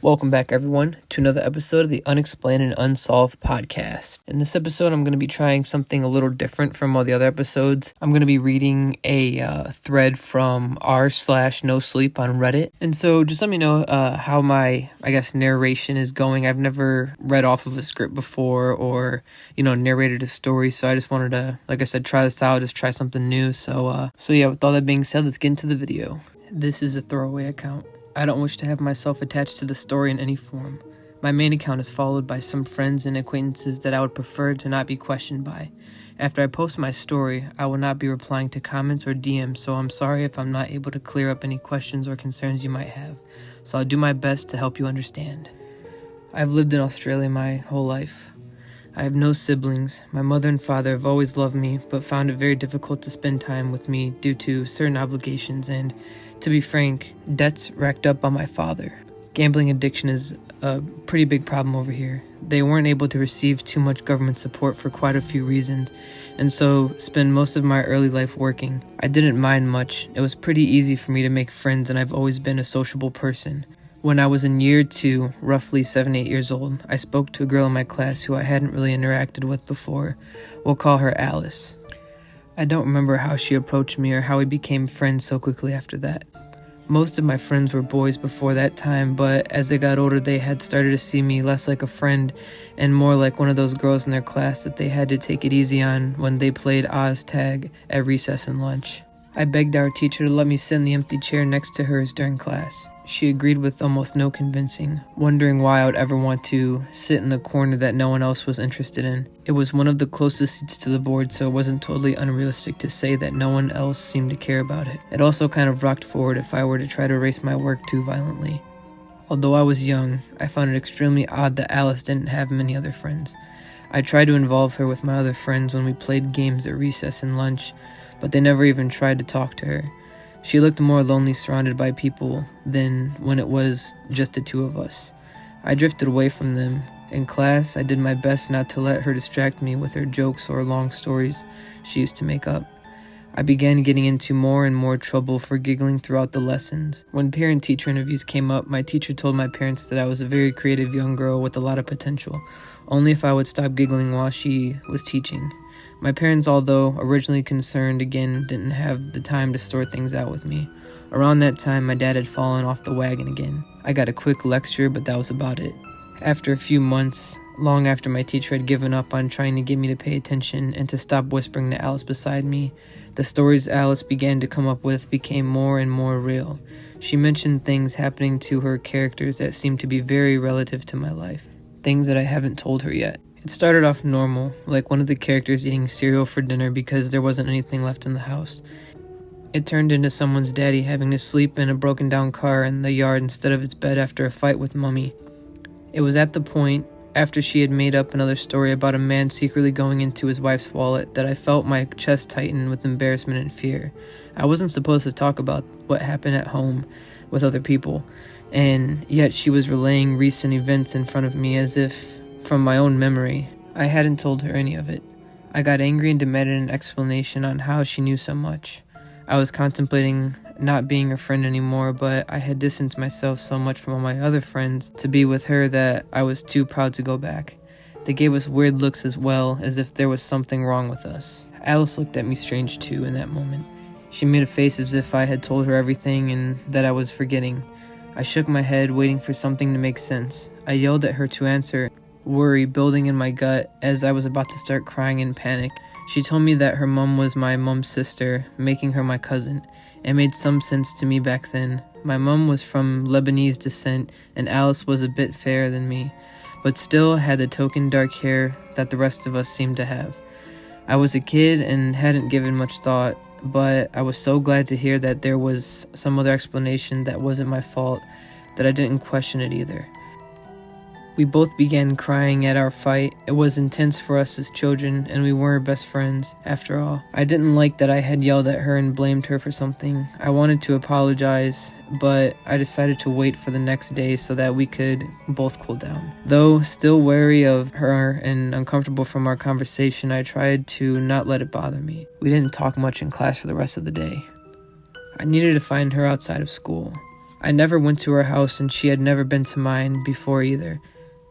Welcome back, everyone, to another episode of the Unexplained and Unsolved Podcast. In this episode, I'm going to be trying something a little different from all the other episodes. I'm going to be reading a thread from r/nosleep on Reddit. And so just let me know how my, narration is going. I've never read off of a script before or, narrated a story. So I just wanted to, like I said, try this out, just try something new. So yeah, with all that being said, let's get into the video. This is a throwaway account. I don't wish to have myself attached to the story in any form. My main account is followed by some friends and acquaintances that I would prefer to not be questioned by. After I post my story, I will not be replying to comments or DMs, so I'm sorry if I'm not able to clear up any questions or concerns you might have. So I'll do my best to help you understand. I've lived in Australia my whole life. I have no siblings. My mother and father have always loved me, but found it very difficult to spend time with me due to certain obligations and, to be frank, debts racked up on my father. Gambling addiction is a pretty big problem over here. They weren't able to receive too much government support for quite a few reasons, and so spent most of my early life working. I didn't mind much. It was pretty easy for me to make friends, and I've always been a sociable person. When I was in year 2, roughly 7-8 years old, I spoke to a girl in my class who I hadn't really interacted with before. We'll call her Alice. I don't remember how she approached me or how we became friends so quickly after that. Most of my friends were boys before that time, but as they got older, they had started to see me less like a friend and more like one of those girls in their class that they had to take it easy on when they played Oz tag at recess and lunch. I begged our teacher to let me sit in the empty chair next to hers during class. She agreed with almost no convincing, wondering why I would ever want to sit in the corner that no one else was interested in. It was one of the closest seats to the board, so it wasn't totally unrealistic to say that no one else seemed to care about it. It also kind of rocked forward if I were to try to erase my work too violently. Although I was young, I found it extremely odd that Alice didn't have many other friends. I tried to involve her with my other friends when we played games at recess and lunch, but they never even tried to talk to her. She looked more lonely surrounded by people than when it was just the two of us. I drifted away from them. In class, I did my best not to let her distract me with her jokes or long stories she used to make up. I began getting into more and more trouble for giggling throughout the lessons. When parent-teacher interviews came up, my teacher told my parents that I was a very creative young girl with a lot of potential, only if I would stop giggling while she was teaching. My parents, although originally concerned, again, didn't have the time to sort things out with me. Around that time, my dad had fallen off the wagon again. I got a quick lecture, but that was about it. After a few months, long after my teacher had given up on trying to get me to pay attention and to stop whispering to Alice beside me, the stories Alice began to come up with became more and more real. She mentioned things happening to her characters that seemed to be very relative to my life, things that I haven't told her yet. It started off normal, like one of the characters eating cereal for dinner because there wasn't anything left in the house. It turned into someone's daddy having to sleep in a broken down car in the yard instead of his bed after a fight with Mummy. It was at the point, after she had made up another story about a man secretly going into his wife's wallet, that I felt my chest tighten with embarrassment and fear. I wasn't supposed to talk about what happened at home with other people, and yet she was relaying recent events in front of me as if from my own memory. I hadn't told her any of it. I got angry and demanded an explanation on how she knew so much. I was contemplating not being her friend anymore, but I had distanced myself so much from all my other friends to be with her that I was too proud to go back. They gave us weird looks as well, as if there was something wrong with us. Alice looked at me strange too in that moment. She made a face as if I had told her everything and that I was forgetting. I shook my head, waiting for something to make sense. I yelled at her to answer, worry building in my gut as I was about to start crying in panic. She told me that her mom was my mom's sister, making her my cousin. It made some sense to me back then. My mom was from Lebanese descent, and Alice was a bit fairer than me, but still had the token dark hair that the rest of us seemed to have. I was a kid and hadn't given much thought, but I was so glad to hear that there was some other explanation that wasn't my fault that I didn't question it either. We both began crying at our fight. It was intense for us as children, and we were best friends, after all. I didn't like that I had yelled at her and blamed her for something. I wanted to apologize, but I decided to wait for the next day so that we could both cool down. Though still wary of her and uncomfortable from our conversation, I tried to not let it bother me. We didn't talk much in class for the rest of the day. I needed to find her outside of school. I never went to her house, and she had never been to mine before either.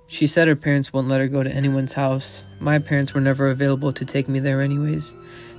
She said her parents wouldn't let her go to anyone's house. My parents were never available to take me there anyways.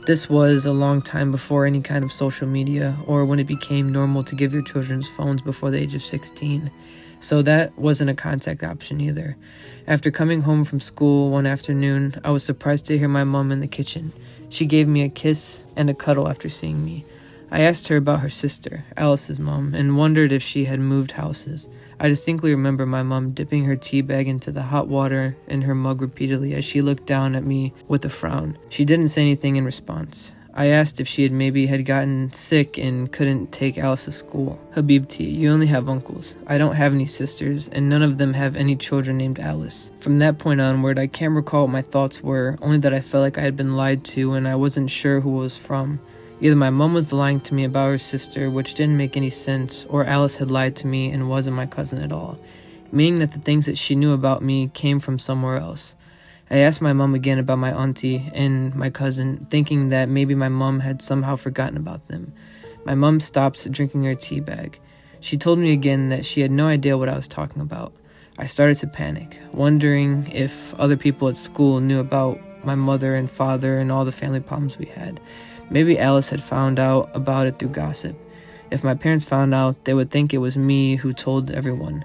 This was a long time before any kind of social media, or when it became normal to give your children phones before the age of 16. So that wasn't a contact option either. After coming home from school one afternoon, I was surprised to hear my mom in the kitchen. She gave me a kiss and a cuddle after seeing me. I asked her about her sister, Alice's mom, and wondered if she had moved houses. I distinctly remember my mom dipping her tea bag into the hot water in her mug repeatedly as she looked down at me with a frown. She didn't say anything in response. I asked if she had gotten sick and couldn't take Alice to school. Habibti, you only have uncles. I don't have any sisters, and none of them have any children named Alice. From that point onward, I can't recall what my thoughts were, only that I felt like I had been lied to and I wasn't sure who it was from. Either my mom was lying to me about her sister, which didn't make any sense, or Alice had lied to me and wasn't my cousin at all, meaning that the things that she knew about me came from somewhere else. I asked my mom again about my auntie and my cousin, thinking that maybe my mom had somehow forgotten about them. My mom stopped drinking her tea bag. She told me again that she had no idea what I was talking about. I started to panic, wondering if other people at school knew about my mother and father and all the family problems we had. Maybe Alice had found out about it through gossip. If my parents found out, they would think it was me who told everyone.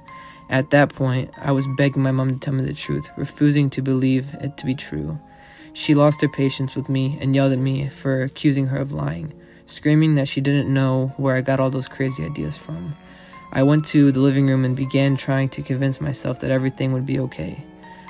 At that point, I was begging my mom to tell me the truth, refusing to believe it to be true. She lost her patience with me and yelled at me for accusing her of lying, screaming that she didn't know where I got all those crazy ideas from. I went to the living room and began trying to convince myself that everything would be okay.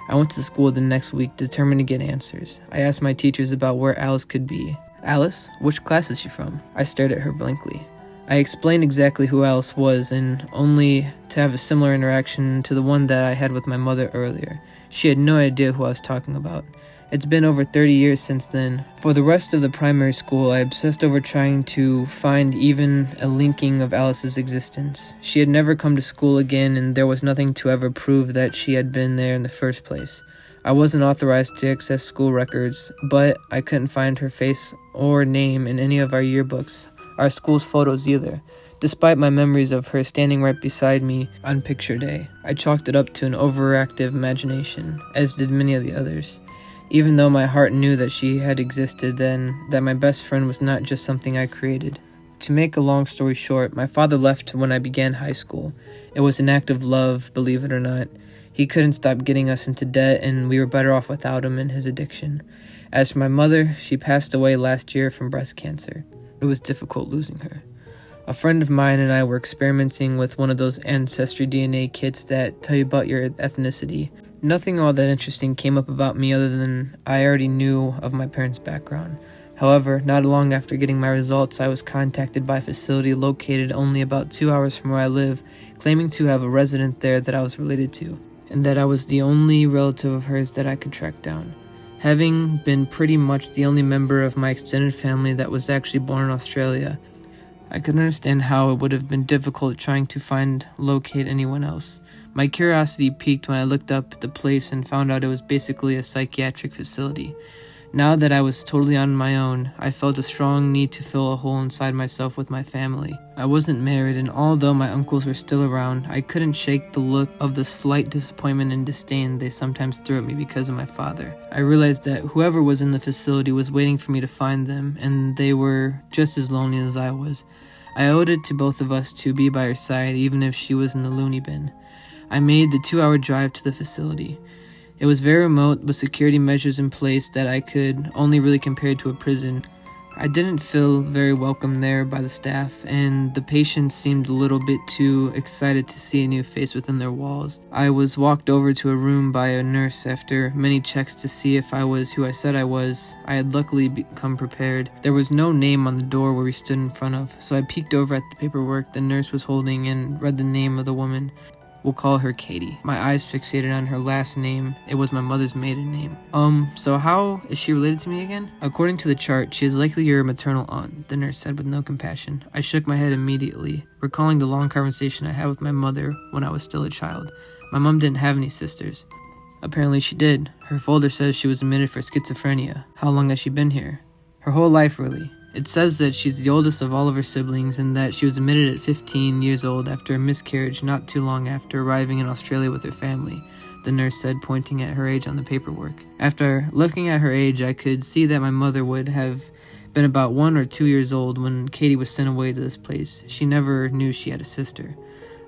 I went to school the next week, determined to get answers. I asked my teachers about where Alice could be. Alice? Which class is she from? I stared at her blankly. I explained exactly who Alice was, and only to have a similar interaction to the one that I had with my mother earlier. She had no idea who I was talking about. It's been over 30 years since then. For the rest of the primary school, I obsessed over trying to find even a linking of Alice's existence. She had never come to school again, and there was nothing to ever prove that she had been there in the first place. I wasn't authorized to access school records, but I couldn't find her face or name in any of our yearbooks, our school's photos either. Despite my memories of her standing right beside me on picture day, I chalked it up to an overactive imagination, as did many of the others. Even though my heart knew that she had existed then, that my best friend was not just something I created. To make a long story short, my father left when I began high school. It was an act of love, believe it or not. He couldn't stop getting us into debt, and we were better off without him and his addiction. As for my mother, she passed away last year from breast cancer. It was difficult losing her. A friend of mine and I were experimenting with one of those ancestry DNA kits that tell you about your ethnicity. Nothing all that interesting came up about me other than I already knew of my parents' background. However, not long after getting my results, I was contacted by a facility located only about 2 hours from where I live, claiming to have a resident there that I was related to, and that I was the only relative of hers that I could track down. Having been pretty much the only member of my extended family that was actually born in Australia, I could understand how it would have been difficult trying to locate anyone else. My curiosity piqued when I looked up the place and found out it was basically a psychiatric facility. Now that I was totally on my own, I felt a strong need to fill a hole inside myself with my family. I wasn't married, and although my uncles were still around, I couldn't shake the look of the slight disappointment and disdain they sometimes threw at me because of my father. I realized that whoever was in the facility was waiting for me to find them, and they were just as lonely as I was. I owed it to both of us to be by her side, even if she was in the loony bin. I made the 2-hour drive to the facility. It was very remote, with security measures in place that I could only really compare to a prison. I didn't feel very welcome there by the staff, and the patients seemed a little bit too excited to see a new face within their walls. I was walked over to a room by a nurse after many checks to see if I was who I said I was. I had luckily become prepared. There was no name on the door where we stood in front of, so I peeked over at the paperwork the nurse was holding and read the name of the woman. We'll call her Katie. My eyes fixated on her last name. It was my mother's maiden name. So how is she related to me again? According to the chart, she is likely your maternal aunt, the nurse said with no compassion. I shook my head immediately, recalling the long conversation I had with my mother when I was still a child. My mom didn't have any sisters. Apparently she did. Her folder says she was admitted for schizophrenia. How long has she been here? Her whole life, really. It says that she's the oldest of all of her siblings and that she was admitted at 15 years old after a miscarriage not too long after arriving in Australia with her family, the nurse said, pointing at her age on the paperwork. After looking at her age, I could see that my mother would have been about 1 or 2 years old when Katie was sent away to this place. She never knew she had a sister.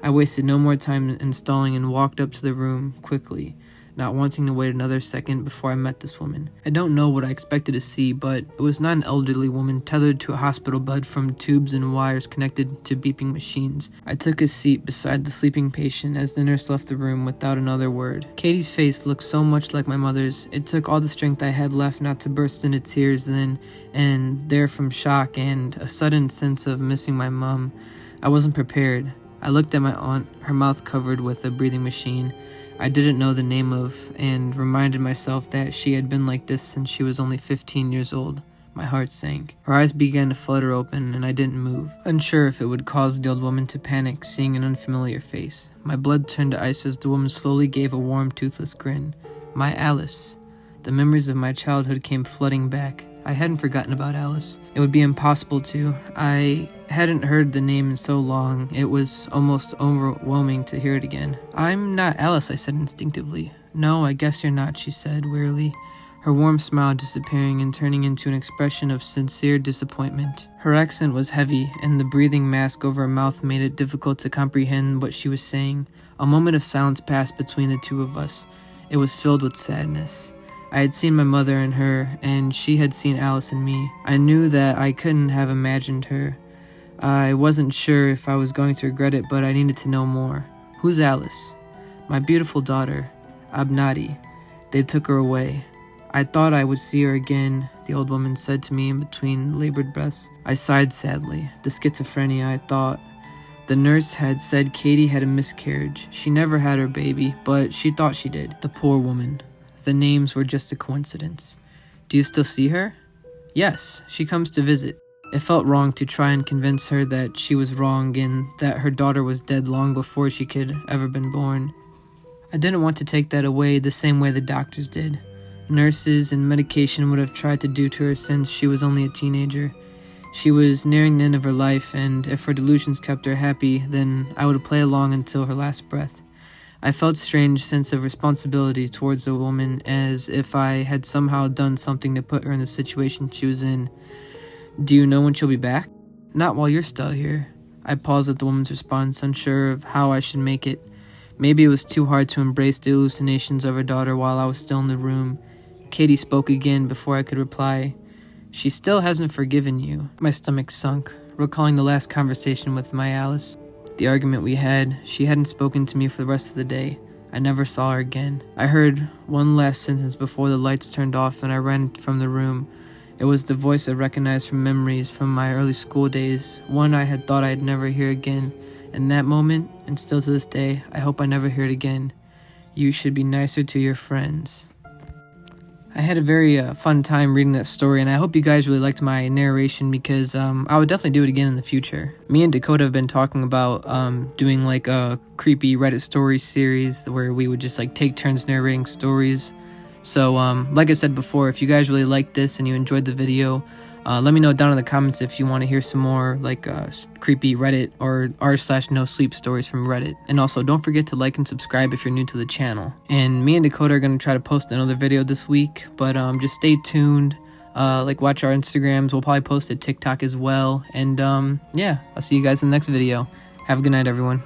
I wasted no more time installing and walked up to the room quickly, not wanting to wait another second before I met this woman. I don't know what I expected to see, but it was not an elderly woman tethered to a hospital bed from tubes and wires connected to beeping machines. I took a seat beside the sleeping patient as the nurse left the room without another word. Katie's face looked so much like my mother's. It took all the strength I had left not to burst into tears then and there from shock and a sudden sense of missing my mom. I wasn't prepared. I looked at my aunt, her mouth covered with a breathing machine I didn't know the name of, and reminded myself that she had been like this since she was only 15 years old. My heart sank. Her eyes began to flutter open, and I didn't move, unsure if it would cause the old woman to panic seeing an unfamiliar face. My blood turned to ice as the woman slowly gave a warm, toothless grin. My Alice. The memories of my childhood came flooding back. I hadn't forgotten about Alice. It would be impossible to. I hadn't heard the name in so long. It was almost overwhelming to hear it again. "I'm not Alice," I said instinctively. "No, I guess you're not," she said wearily, her warm smile disappearing and turning into an expression of sincere disappointment. Her accent was heavy, and the breathing mask over her mouth made it difficult to comprehend what she was saying. A moment of silence passed between the two of us. It was filled with sadness. I had seen my mother in her, and she had seen Alice in me. I knew that I couldn't have imagined her. I wasn't sure if I was going to regret it, but I needed to know more. "Who's Alice?" "My beautiful daughter, Abnati. They took her away. I thought I would see her again," the old woman said to me in between labored breaths. I sighed sadly. The schizophrenia, I thought. The nurse had said Katie had a miscarriage. She never had her baby, but she thought she did. The poor woman. The names were just a coincidence. "Do you still see her?" "Yes, she comes to visit." It felt wrong to try and convince her that she was wrong and that her daughter was dead long before she could ever been born. I didn't want to take that away the same way the doctors did. Nurses and medication would have tried to do to her since she was only a teenager. She was nearing the end of her life, and if her delusions kept her happy, then I would play along until her last breath. I felt a strange sense of responsibility towards the woman, as if I had somehow done something to put her in the situation she was in. "Do you know when she'll be back?" "Not while you're still here." I paused at the woman's response, unsure of how I should make it. Maybe it was too hard to embrace the hallucinations of her daughter while I was still in the room. Katie spoke again before I could reply. "She still hasn't forgiven you." My stomach sunk, recalling the last conversation with my Alice. The argument we had. She hadn't spoken to me for the rest of the day. I never saw her again. I heard one last sentence before the lights turned off and I ran from the room. It was the voice I recognized from memories from my early school days, one I had thought I'd never hear again. In that moment, and still to this day, I hope I never hear it again. "You should be nicer to your friends." I had a very fun time reading that story, and I hope you guys really liked my narration because I would definitely do it again in the future. Me and Dakota have been talking about doing like a creepy Reddit story series where we would just like take turns narrating stories. So like I said before, if you guys really liked this and you enjoyed the video, let me know down in the comments if you want to hear some more like creepy Reddit or r/nosleep stories from Reddit. And also don't forget to like and subscribe if you're new to the channel. And me and Dakota are going to try to post another video this week, but just stay tuned. Like watch our Instagrams. We'll probably post a TikTok as well. And yeah, I'll see you guys in the next video. Have a good night, everyone.